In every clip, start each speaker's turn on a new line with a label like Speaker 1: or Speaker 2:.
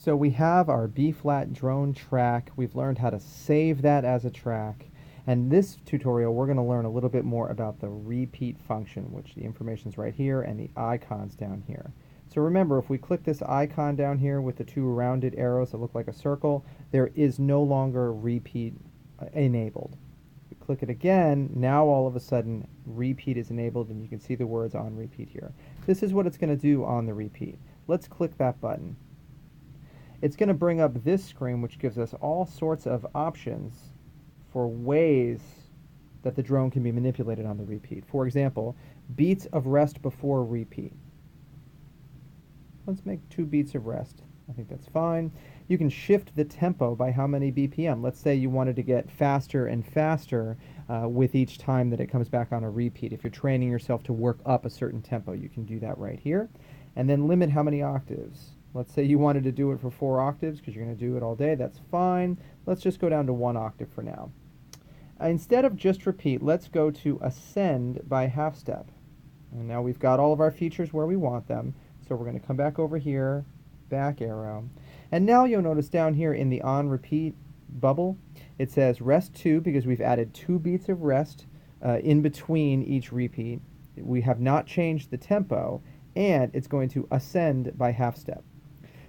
Speaker 1: So we have our B-flat drone track. We've learned how to save that as a track. And this tutorial, we're going to learn a little bit more about the repeat function, which the information's right here and the icons down here. So remember, if we click this icon down here with the two rounded arrows that look like a circle, there is no longer repeat enabled. If we click it again, now all of a sudden repeat is enabled and you can see the words on repeat here. This is what it's going to do on the repeat. Let's click that button. It's going to bring up this screen, which gives us all sorts of options for ways that the drone can be manipulated on the repeat. For example, beats of rest before repeat. Let's make 2 beats of rest. I think that's fine. You can shift the tempo by how many BPM. Let's say you wanted to get faster and faster with each time that it comes back on a repeat. If you're training yourself to work up a certain tempo, you can do that right here. And then limit how many octaves. Let's say you wanted to do it for 4 octaves because you're going to do it all day. That's fine. Let's just go down to 1 octave for now. Instead of just repeat, let's go to ascend by half step. And now we've got all of our features where we want them. So we're going to come back over here, back arrow. And now you'll notice down here in the on repeat bubble, it says rest 2 because we've added 2 beats of rest in between each repeat. We have not changed the tempo, and it's going to ascend by half step.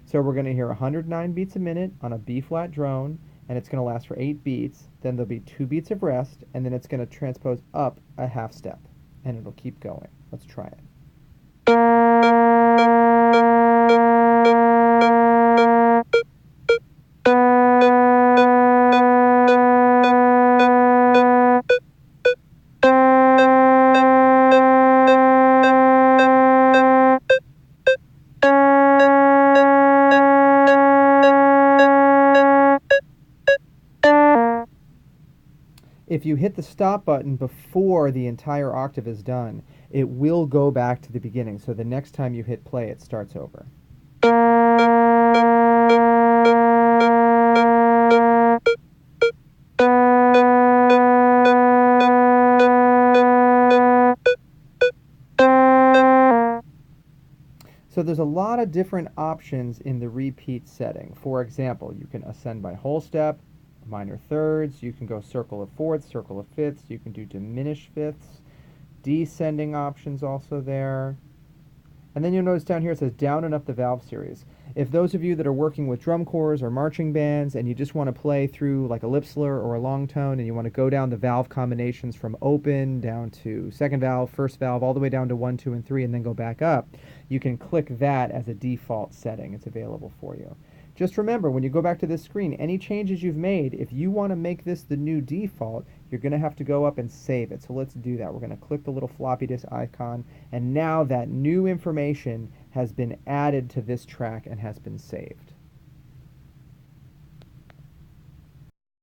Speaker 1: So we're going to hear 109 beats a minute on a B-flat drone, and it's going to last for 8 beats. Then there'll be 2 beats of rest, and then it's going to transpose up a half step, and it'll keep going. Let's try it. If you hit the stop button before the entire octave is done, it will go back to the beginning. So the next time you hit play, it starts over. So there's a lot of different options in the repeat setting. For example, you can ascend by whole step, minor thirds, you can go circle of fourths, circle of fifths, you can do diminished fifths, descending options also there. And then you'll notice down here it says down and up the valve series. If those of you that are working with drum corps or marching bands and you just want to play through like a lip slur or a long tone and you want to go down the valve combinations from open down to second valve, first valve, all the way down to 1, 2, and 3 and then go back up, you can click that as a default setting. It's available for you. Just remember, when you go back to this screen, any changes you've made, if you want to make this the new default, you're going to have to go up and save it. So let's do that. We're going to click the little floppy disk icon, and now that new information has been added to this track and has been saved.